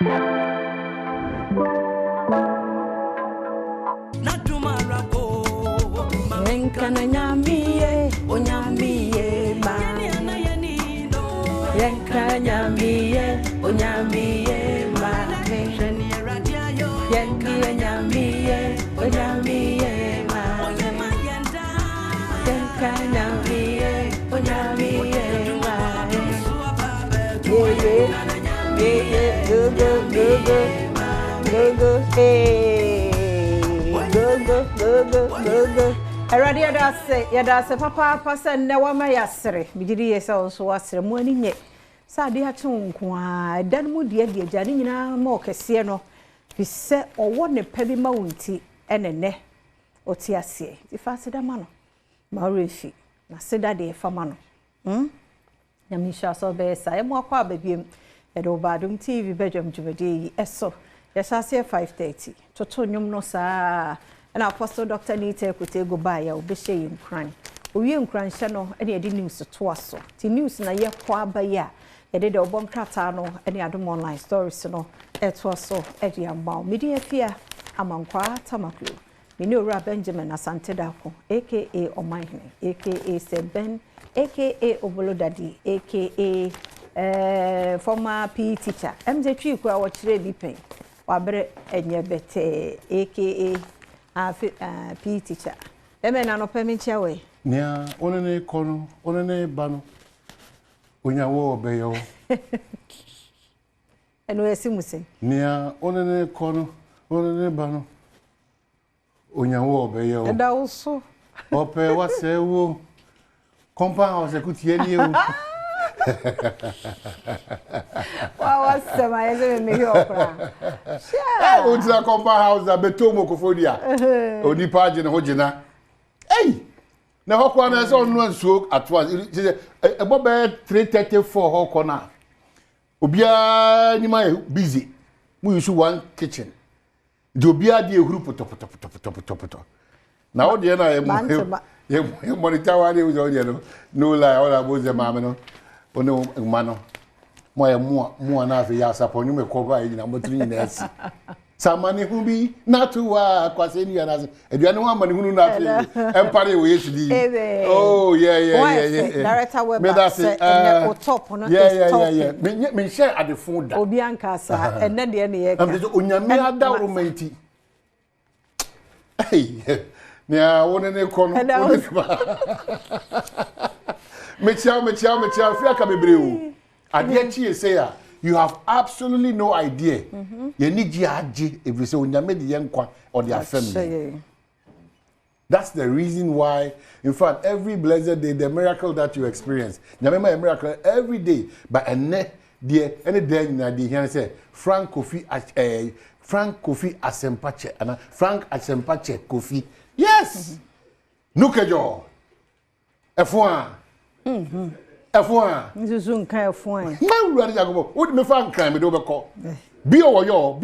Yenkana nyamiye, onyamiye ma. Yenkana nyamiye, onyamiye ma. Yenkana nyamiye, onyamiye ma. Yenkana nyamiye, onyamiye ma. Yeah, go, hey, go. Already yada se papa se ne wa ma yasere bigiri yesa so wasere mu ani nye sa de ato nko a dan mu de agya ne nyina ma okese no bise owo ne pa bi ma wonti enene oti ase ti fa se da ma no ma refi na se da de fa ma no nyamisha so be sa e mo akwa babiem e do Adom TV bedwam jumade eso yesa se 5:30 toto nyum no sa and Apostle Dr. Nita Kutego Baya, Obeshe in Cran. We in Cran Shano, and he did news to Twasso. The news na ye kwa baya, a did a bon cratano, and the Adom online stories no, et Twasso, Eddie and Bow, Media Fear, among Qua Tamaklu. We know Ra Benjamin Asante Dako, aka Omahine, aka Seben, aka Obolodadi, aka former PE teacher. MJ Chikwa watch ready pay, Wabre Enyebete, aka PE teacher. Eme na no permit we. Nia onene kono, onene bano. Onyawo obeyo. Eno esimuse. Nia onene kono, onene bano. Onyawo obeyo. Eda uso. Ope wasewo. Kompa house kutie ni o. Wa sema yeze me okra. Until compound house that betomo kofodia. Oni paje na hojina. Hey! Na hokwa na so no nsuo at once. Ebo be 3:34 hokwa na. Obia nyima busy. Mu use one kitchen. De obia de ehuru poto. Na o de na ye monitor wa de o de no lie all about the mama no. Ono mano. Moya mua na fe ya sapo nyume koba yi na motri ni na asi samani hu bi na to wa kwase ni ya na eduane wa mani hu na fe empare we yesu di oh yeah director we ba se na o top no is top me share at the phone da obi ankasa enne de ne ye ka am so onyame ada romanti hey me a wona ne kono me chia fi aka bebreu Adiachi say you have absolutely no idea. You need jiaji if you say unyame di yenkwa or their family. That's the reason why, in fact, every blessed day, the miracle that you experience, nyame a miracle every day. But any day na di here say Frank Kofi Asempache and Frank Asempache Kofi. Yes. Nukejo. F1. F1. Nzuzu nka F1. Ma wura ja go. Wo me fa nkan me do be ko. Bi oyo.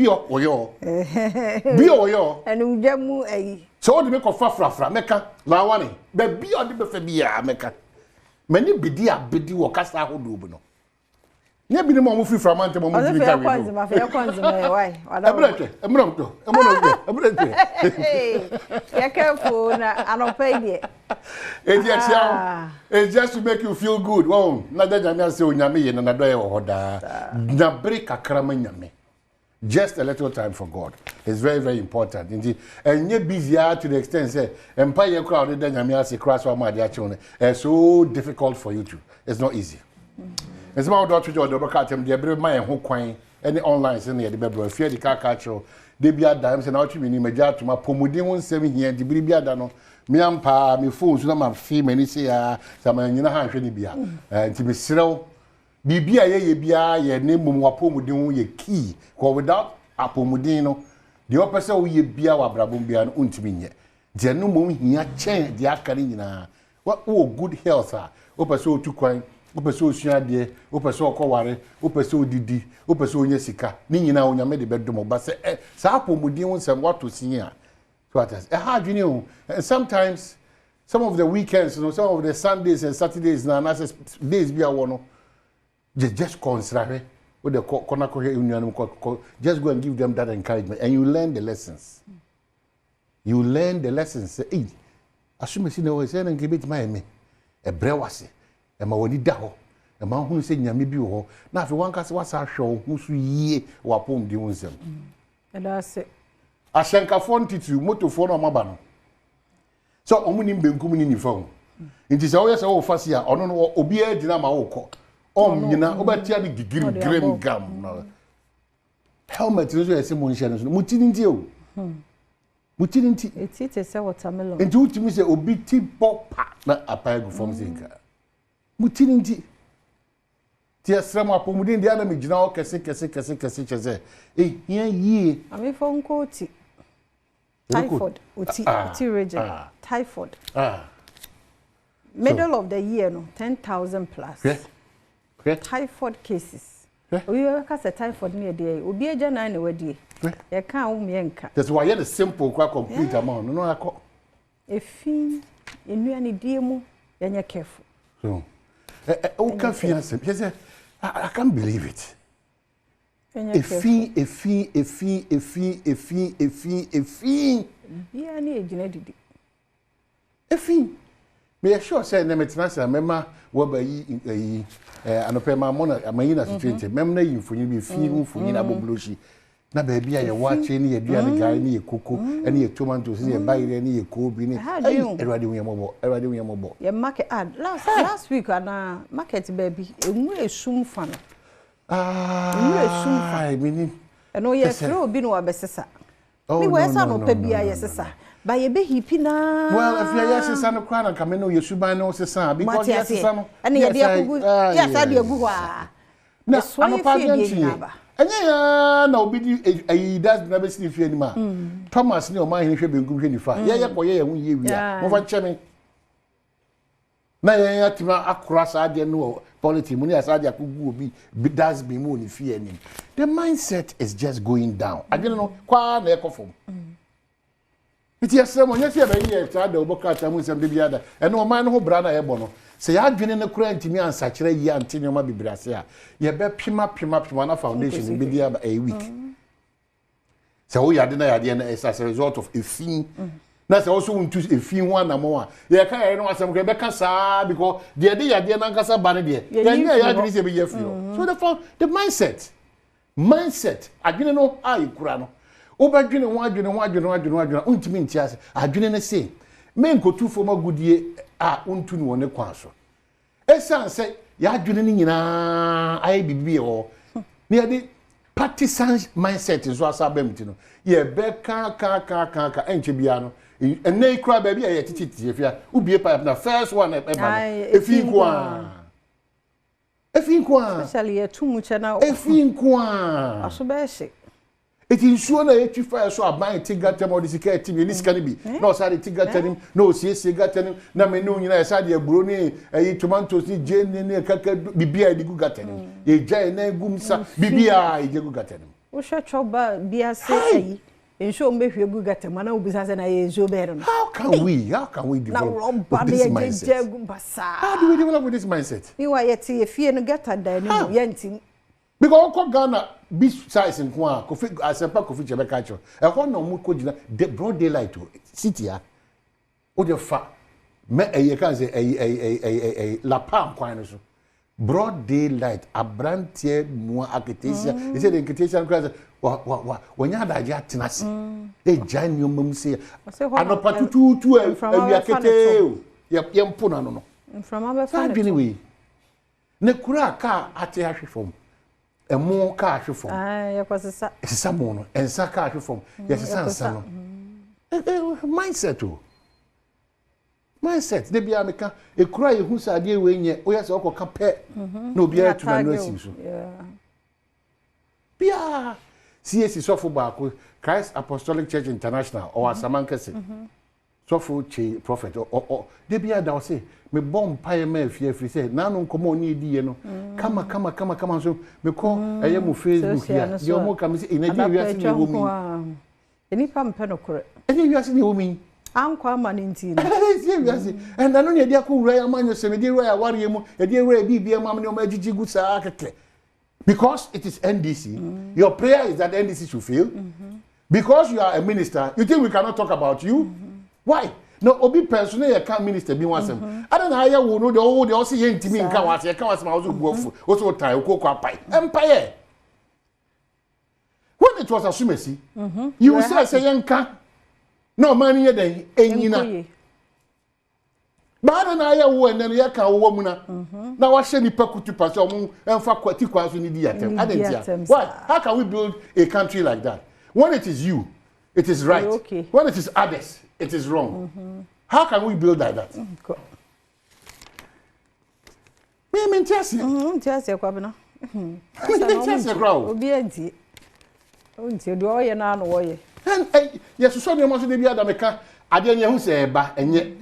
Enu jamu ayi. So wo me ko fra meka la wani. Be bi o de be fa bia meka. Mani bidi abedi wo kasa hodo bu no. Nya bi ne mo fi fra mante mo bi ta we. Ma fe kwanzima why? Emro. Ya careful na anopa die. It's just to make you feel good. Wow, na da nyame ase onyame ye na do ye wo hoda. Na break akrama nyame. Just a little time for God. It's very, very important. Indeed, and you're busy to the extent say empire crowd da nyame ase cross wa ma dia chune. It's so difficult for you to. It's not easy. It's about Dr. Joe the Brocatem, the every man who coin any online in the bedroom, fear the car catcher, they be at dimes and out to me, major to my pomodin 7 here, the Bribia Dano, me and pa, me phones, no man fee, many say, some in your hand, any beer, and to be slow. Bibia ye bia, ye name Wapomodin, ye key, for without a pomodino, the opposite ye beer or brabumbia and untimin. There no moment here change the Acarina. What good health are, opposite to coin. Opeso suade, opeso kware, opeso didi, opeso nyesika. Ni nyina onyame de bedom ba se sa apomudin wonsem what to see here. So what is hard you know. And sometimes some of the weekends, you know, some of the Sundays and Saturdays na days be a wono. Just consider with the corner union, just go and give them that encouragement, and you learn the lessons. You learn the lessons. Hey, assume you know, say and give it my me. A brewasi, a mawani daho, a man who say Yami Buho. Now, if you want us, what's our show, who's ye, wapom the ones. And I say, I shank a phone to motor phone on my ban. So, omunim be coming in the phone. It is always all facia, or no, obia dinama oko. You know, over the grim gum. Helmet is a simple channel. Mutinintio. Mutinint. It's a watermelon. And two to me say, obiti pop, not a pile from Zinka. Mutinint. Tia Sama Pomudin, the enemy, General Cassin. Eh, ye. I mean, phone coat. Typhoid. Uti region. Typhoid. Middle of the year, no, 10,000 plus. Typhoid cases. We work as a typhoid near day. We be a jana in a day. You can't. That's why you had a simple, quite complete amount. No, I call. If you any demo, then you're careful. So, oh, confiance. Yes, I can't believe it. A fee. Yeah, I need genetic. A fee. Me assure say na metenasa mema wo ba yi anope ma mona amayina situation mem na yimfonyi bi fi mfonyi na bobloshi na ba bia ye wache ni ye dua ni gari ni ye koko eni ye tomatoes ni ye bayire ni ye kobi ni erade wi mobo ye market last week na market baby emu esum fa no emu esum fa mini eno ye flow bi no abesesa mi we sa no pa bia ye sesa ba ye be hippy na well if you yes sesa no kwa na kame no yesuban no sesa because yes sesa no ene ye de agugu yes ade agugu a na anopa de anya na obi di das na be si fi anima Thomas ni o ma hin hwe benkum hwe nifa ye koye ye hu ye wia mo fa cheme na ye atima akura sa ade no politics mu ni asa ade akugu obi das be mu ni fi anim the mindset is just going down again no kwa na ekofom iti asem onye se be ye ta da oboka ta mu sem de biada e no man no ho bra na ye bo no se ya adwene ne kura ntimi ansa kire yi antini ma bibrase a ye be pima na foundation bi dia a week se wo yade na yade na as a result of a fin na se also want to a fin one na mo a ye ka ye no asem be ka saa because de yade na nkasa ba ne de ye ya adwene se be ye fio so the mindset adwene no ai kura no obadwene ho adwene untimi ntiase adwene ne se menkotu fo magudie a untu ni woni kwa so esan se ya adwene ni nyina ai bibie ho ne yade partisan mindset zo asabamti no ye be ka enche bia no enai kura ba bia ye tititi efia ubie pipe na first one efi kwa especially ye tumuche na efi kwa asobese eti nsuo na etu fire so aban tigata mo disika etimi ni sika ni bi na osade tigata nim na osiesie gata nim na menu nyina esade agburo ni eyi tomatoes ni jene ni kaka bibia edigu gata nim ye jai na egumsa bibia edigu gata nim wo hwe choba bia se eyi nsuo mbehwe egu gata mana obisa se na ye nsuo be no how can we develop this mindset how do we develop with this mindset mi wa yeti ye fie no gata da ni mo yanti because ko Ghana be size nko a kofi asempa kofi chebe kacho e ko no mu ko gina the broad daylight city a o de fa me eye kan say la pam kwan no so broad daylight abrantie mu architecture they say the architecture class wonya da ja tenase e jan yo mam say anopa tutu awiakete ye mpo na no from abefa anyway ne kura ka ate ahwefom emo ka ahwefom ye kwasesa esisa mo no ensa ka ahwefom ye sesa nsa no mindset de bia meka ekura ye hu sade we nye o yesa okoka pe na obi atu na no asi so bia CSC sofo baako Christ Apostolic Church International or Samankase sofo che prophet de bia da o say me bom paye ma fie say na no nkomo ni di ye no kama so me ko eye mu Facebook ya yo mo kam say ina di wiase ni wo mi eni pa mpe no kore eni wiase ni wo mi ankwa ma nti no sie wiase and na no ne dia ko wura ya manyo se me di wura ya ware mu e di wura bibia ma me o ma gigi gu saa keke Because it is NDC, your prayer is that NDC should fail. Because you are a minister, you think we cannot talk about you? Why? No, obi personally a can minister be one sem. I don't know how you know the also yen to me in Kawas, I can't also go for also time, go pai. Empire. When it was a sumacy, you say yanka. No money then, ain't Bada na ya wo ene ya ka wo mu na na wa hye nipa kutupa so mu emfa kwati kwa so ni di atem adentia. Why? How can we build a country like that? When it is you, it is right. Okay. When it is others, it is wrong. How can we build like that? Me ntasi. Ntasi kwa bena. Ntasi kwa. Obi enti. Onti do oye na no oye. Yes, so me mo so de bi adameka ade nya hu se eba enye.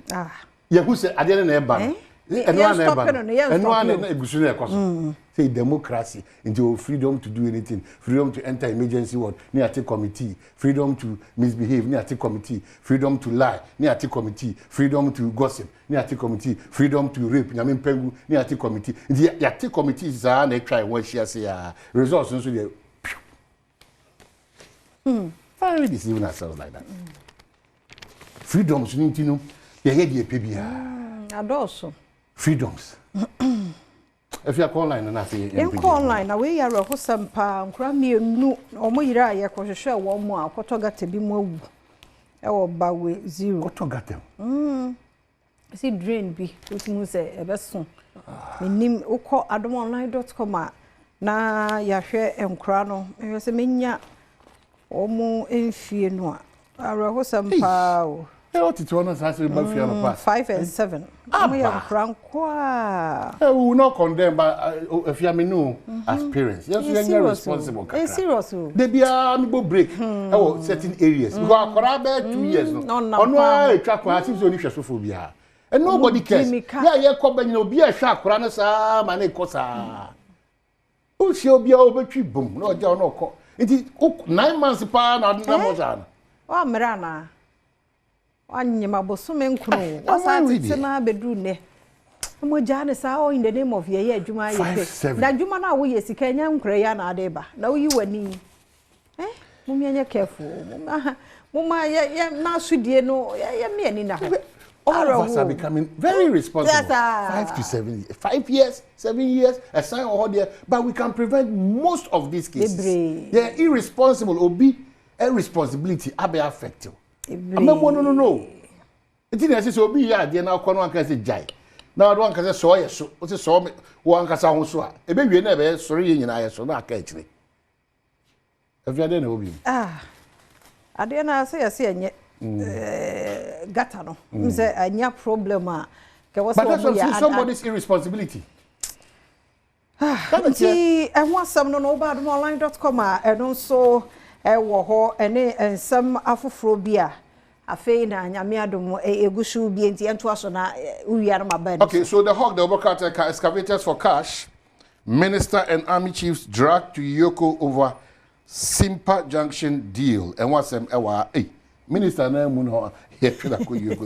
Who said, I didn't ever. And one egusu na ekoso. Say democracy into freedom to do anything, freedom to enter emergency ward, near take committee, freedom to misbehave, near take committee, freedom to lie, near take committee, freedom to gossip, near take committee, freedom to rape, nyamin pengu, near take committee. The take committee is na try what she say results so they finally deceiving ourselves like that. Freedoms need to know. Adoso. Freedoms. If you are online and I say you call online na we are hosam pa nkra mi nu omo yira ye ko hwehwe wo mo akotoga tebi mo awu e wo bawe 0 kotoga tem see drain bi otimu se ebeso menim ukọ adomonline.com na ya hwe nkra no e se menya omo enfie no a hosam pa o. What it was as we both feel apart. 5 and 7. We are crank. We will not condemn, but if you have no experience, yes, you are responsible. It's serious. They be a break. Oh, certain areas. Because for 2 years, no, track where I see so much phobia, and nobody cares. Yeah, come you know, be a shark, run us a man, cosa. Oh, she'll be over tree boom. No, John, no, it is 9 months apart. Not oh, Marana. Anyima bosume nkunu wasati na bedu ne mo jane sa o in the name of ye adwuma ye na adwuma na wo ye sika nya nkure ya na adeba na wo yi wani mo mianya careful mo ma ye na sudie no ye me ani na ho all of us are becoming very responsible. 5 to 7 years 5 years 7 years a sign or there, but we can prevent most of these cases. They're irresponsible obi irresponsibility abe affect you. No. It is so be ya de na kwano anka se jai. Na do anka se so ye so. O se so me wo anka sa ho so a. E be wie na be sori ye nyina ye so na aka akire. Afiade na obi. Ade na se ye enye gata no. Mse anya problem a ke wo so ya somebody's irresponsibility. Ti ehwasam no no ba adomonline.com a eno so wo ho ene ensam afoforo bia afei na nyame adom egusu bi enti ento aso na uwia na maba. Okay, so the hawk the overcut excavators for cash. Minister and army chiefs dragged to EOCO over Simpa Junction deal. And what's them minister na mu no he twa ko EOCO.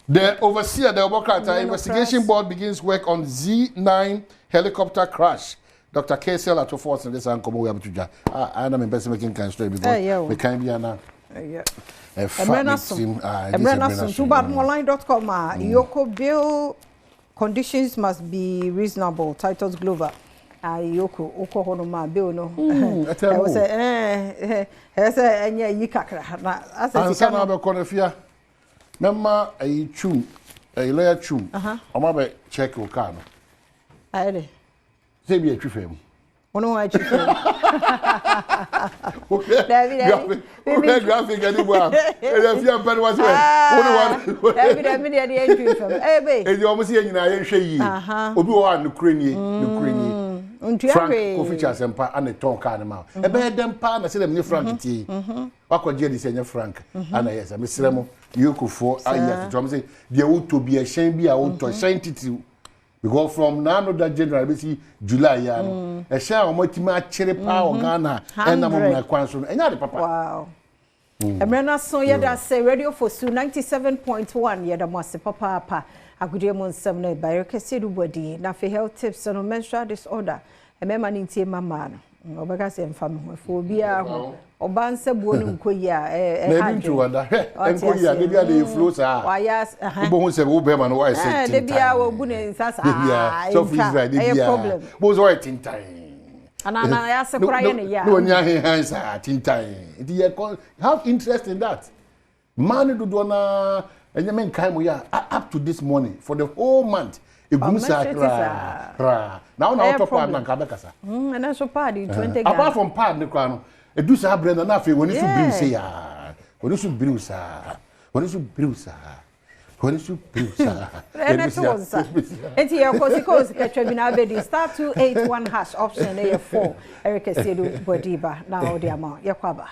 The overseer the overcut investigation board begins work on Z9 helicopter crash. Dr. Kesel at force and this uncle we have to ja. I am best making kind story because we can be ana. Adomonline.com EOCO bill conditions must be reasonable. Titus Glover. EOCO oko hono ma bill no. I was say enya yi kakra na asati kana be konafia. Mema ayi chum. Ayi lawyer chum. Oma be check o car no. Aye. Say be a trifem. Ono wa trifem. David. Okay, graphic anymore. E fi ampa was we. Ono wa. David me dey trifem. Eh be. E dey omo se nyina ye hwe yi. Obi wo an nukrenie. Frank Kofi Chasempa and ton car na ma. E be dem pa na se dem ni Frank tie. Wakwaje di se nya Frank. Ana yes, me sremo. EOCO for ayi to say dey wo to be a shen bi a wo to shen titi. Because from now that January, basically July, a share of Motima cherry power Ghana and I'm Quanson and other papa. Wow. A man so yet say radio for Su 97.1 yet a master papa. agudie mo nsem na ba rekese du body na for health tips no menstrual disorder e me mani ntie mama no obeka se mfa me fo bia ho oba nse buo no nkoyi a na bi ntu wada enkoyi a de bia de flow sa wa ya bo ho se wo be ma no wa se de bia wo bu ne nsasa so fi Israel de bia bo so wa tintai ana ya se kura ye ne ya no nya he hansa tintai it have interest in that man do na enye men kai mo ya up to this morning for the whole month egumsa ra now top pad na nka bekasa na so pad 20 apart from pad ne kwa no edu sa brenda na afi woni so brim se ya woni so brim sa woni so brim sa woni so brim sa ene to sa enti ya kosi ka bi na abedi star 281 hash option na 4 Eric Siedu Bodiba na odi ama yakwaba